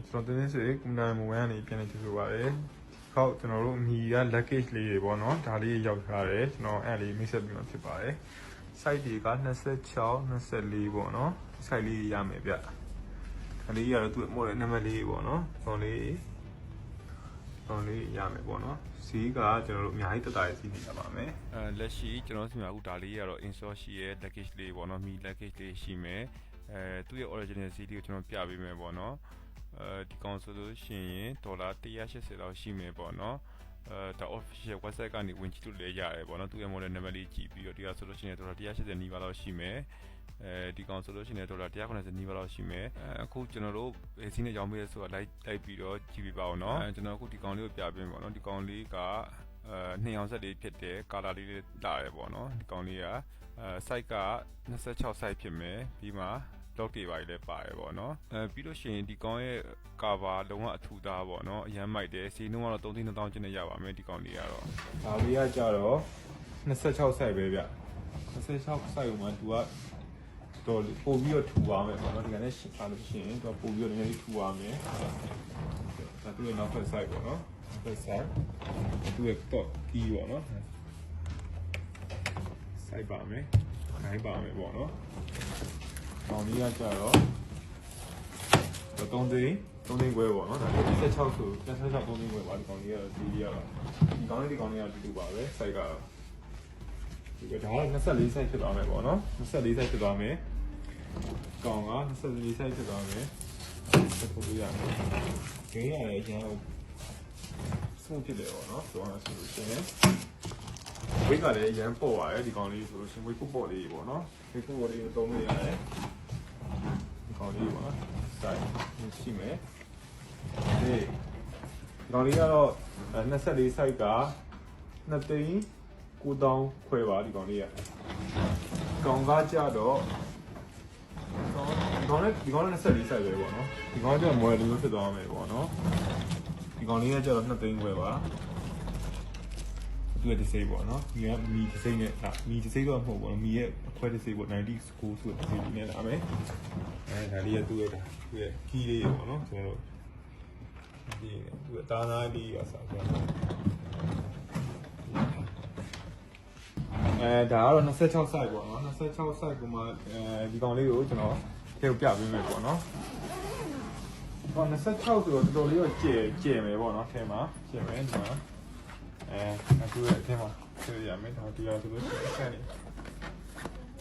ကျွန်တော်တင်းစေကွန်နာမိုဘိုင်းကနေပြန်နေကြည့်ပါတယ်ဟောက်ကျွန်တော်တို့အမီက luggage လေးတွေပေါ့နော်ဒါလေးရောက်ထားတယ်ကျွန်တော်အဲ့လေးမိတ်ဆက်ပြီးမှဖြစ်ပါတယ် site တွေက26 24ပေါ့နော် site လေးရမယ်ဗျဒါလေးရတော့သူ့ model နံပါတ်လေးပေါ့နော်ဟောလေးရမယ်ပေါ့နော်စီးကကျွန်တော်တို့အများကြီးတက်တာရစီးနေကြပါမယ်လက်ရှိကျွန်တော်စီမှာအခုဒါလေးကတော့ install ရှိရဲ့ luggage လေးပေါ့နော်မီ luggage လေးရှိမယ်သူ့ရဲ့ original CD ကိုကျွန်တော်ပြပေးမယ်ပေါ့နော်ဒီကောင်ဆိုလို့ရှိရင်ဒေါ်လာ180လောက်ရှိမယ်ပေါ့နော်ဒါ official website ကနေဝင်ကြည့်လို့လည်းရတယ်ပေါ့နော်သူ့ရဲ့ model number လေးကြည့်ပြီးတော့ဒီကဆိုလို့ရှိရင်ဒေါ်လာ180နီးပါးလောက်ရှိမယ်ဒီကောင်ဆိုလို့ရှိရင်ဒေါ်လာ190နီးပါးလောက်ရှိမယ်အခုကျွန်တော်တို့စီးနေကြောင်းပေးရဆိုတာလိုက်ပြီးတော့ကြည့်ပြပါဦးနော်ကျွန်တော်အခုဒီကောင်လေးကိုပြပေးမယ်ပေါ့နော်ဒီကောင်လေးက2အောင်ဆက်လေးဖြစ်တယ် color လေးလာတယ်ပေါ့နော်ဒီကောင်လေးကsite က26 site ဖြစ်မယ်ပြီးမှ log တွေပါလည်းပါတယ်ပေါ့နော်ပြီးလို့ရှိရင်ဒီကောင်ရဲ့ cover လုံးဝအထူသားပေါ့နော်အရမ်းမိုက်တယ်စီးနှုန်းကတော့3,000ကျင်းနဲ့ရပါမယ်ဒီကောင်လေးကတော့ဒါလေးကကြတော့26 site ပဲဗျ26 site ကိုမှသူကတော့ပို့ပြီးတော့ထူပါမယ်ပေါ့နော်ဒီကနေ့ရှင်းပါလို့ရှိရင်သူကပို့ပြီးတော့နည်းနည်းလေးထူပါမယ်ဒါသူ့ရဲ့နောက်ဖက် site ပေါ့နော်နောက်ဖက် site သူ့ရဲ့ top key ပေါ့နော် site ပါမယ်ခိုင်းပါမယ်ပေါ့နော်ကောင်လေးကကြတော့3သိန်းခွဲပေါ့နော်ဒါလေး26ဆို26 3သိန်းခွဲပါဒီကောင်လေးကတော့ဒီကောင်လေးကတူပါပဲ site ကတော့ဒီကတော့24 site ဖြစ်သွားမယ်ပေါ့နော်24 site ဖြစ်သွားမယ်ကောင်က24 site ဖြစ်သွားမယ်ဆက်ပို့ရမယ်ဂိမ်းရတယ်အရင်ဆုံးဖြစ်တယ်ပေါ့နော်ဆိုတော့ဆိုလို့ရှိရင်ဝိတ်ကလည်းအရင်ပို့ရတယ်ဒီကောင်လေးဆိုလို့ရှိရင်ဝိတ်ပို့လေးပေါ့နော်ဝိတ်ပို့လေးကိုသုံးလို့ရတယ်ဒီကောင်လေးပေါ့နော် site ရှိမယ်ဒီကောင်လေးကတော့24 site က2သိန်း9,000ခွဲပါဒီကောင်လေးကကောင်ကကြတော့ဒီကောင်နဲ့24 site ပဲပေါ့နော်ဒီကောင်ကကျတော့ model လေးဖြစ်သွားမယ်ပေါ့နော်ဒီကောင်လေးကကျတော့2သိန်းခွဲပါသူ့ရဲ့တစ်စိပေါ့နော်ဒီကမီတစ်စိနဲ့မီတစ်စိတော့မဟုတ်ဘူးနော်မီရဲ့အခွဲတစ်စိပေါ့90 school ဆိုတဲ့ဒီနဲ့လာမယ်ဒါလေးကသူ့ရဲ့ key လေးပေါ့နော်ကျွန်တော်တို့ဒီသူ့အသားသားလေးရစားကြဒါကတော့26 site ပေါ့နော်26 site ကိုမှဒီကောင်လေးကိုကျွန်တော်ထည့်ပြပေးမယ်ပေါ့နော်ဟော26ဆိုတော့တော်တော်လေးတော့ကျယ်မယ်ပေါ့နော်ထဲမှာကျယ်မယ်ဒီမှာအခုရဲ့ထဲမှာထည့်ရမယ်ဒါဒီလိုဆိုလို့ဆက်နေ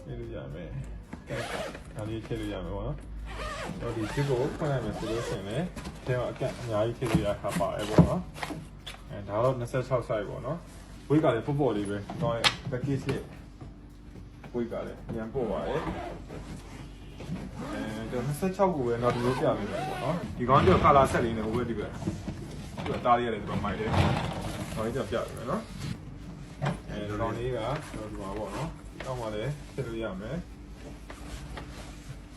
ထည့်လို့ရမယ်ဒါလေးထည့်လို့ရမယ်ပေါ့နော်တော့ဒီချစ်ကိုဖွင့်လိုက်မယ်ဆိုလို့ရှိရင်လည်းထဲမှာအကန့်အများကြီးထည့်လို့ရခါပါတယ်ပေါ့နော်ဒါတော့26 site ပေါ့နော်ဝိတ်ကလည်းပေါ့လေးပဲတော့ package ရဲ့ဝိတ်ကလည်းညံပေါ့ပါတယ်ဒါ26ကိုပဲတော့ဒီလိုပြပေးမယ်ပေါ့နော်ဒီကောင်ကျ color set လေးနဲ့ဝိတ်ဒီပဲသူအသားလေးရတယ်ဒီမှာမိုက်တယ်တော့ကြပြပေးမယ်နော်ဒီကောင်လေးကတော့ဒီမှာပေါ့နော်အောက်မှာလည်းထည့်လို့ရမယ်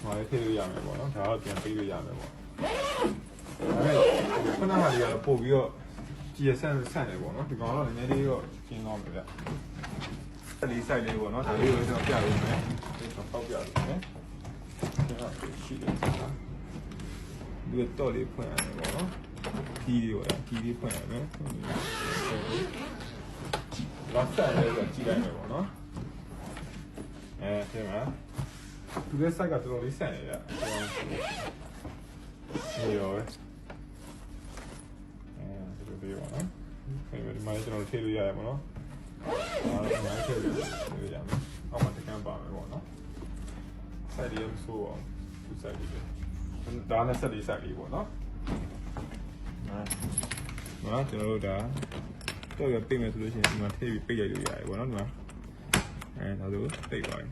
မှာလည်းထည့်လို့ရမယ်ပေါ့နော်ဒါတော့ပြန်ပေးလို့ရမယ်ပေါ့ဒါပေမဲ့ခုနကလေးကတော့ပို့ပြီးတော့ကြည်ဆန့်တယ်ပေါ့နော်ဒီကောင်တော့နည်းနည်းလေးတော့ကျင်းသွားမယ်ဗျအဲ့ဒီ site လေးပေါ့နော်ဒါလေးကိုကျွန်တော်ပြပေးမယ်ဒီတော့ပေါက်ပြပေးမယ်ကျွန်တော်ရှိတယ်ဒီတော့လေးဖွင့်ရတယ်ပေါ့နော်ဒီလေးပေါ့ဒီလေးဖွင့်ရမယ်လောက်ဆက်လေးတော့ကြည့်လိုက်မယ်ပေါ့နော်ဒီမှာသူရဲ့ site ကတော်တော်လေးဆန့်နေတယ်ဒီရောဒီပါနော်ဒီမှာကျွန်တော်ထည့်လို့ရတယ်ပေါ့နော်ဒီမှာထည့်လို့ရမယ်အောက်မှာတကမ်းပါမယ်ပေါ့နော် site လေးဆိုတော့သူ site လေးဒါနဲ့ဆက်လေး site လေးပေါ့နော်ကျွန်တော်တို့ဒါတော့ရပိတ်မယ်ဆိုလို့ရှိရင်ဒီမှာထည့်ပြီးပိတ်ရိုက်လို့ရတယ်ပေါ့နော်ဒီမှာဒါဆိုပိတ်သွားပြီ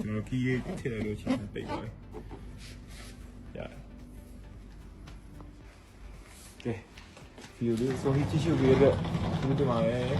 ကျွန်တော် key ထည့်လိုက်လို့ရှိရင်ပိတ်သွားပြီရတယ်ကဲဒီလိုဆုံးဖြတ်ကြည့်ရှုပေးတဲ့ဒီမှာလည်း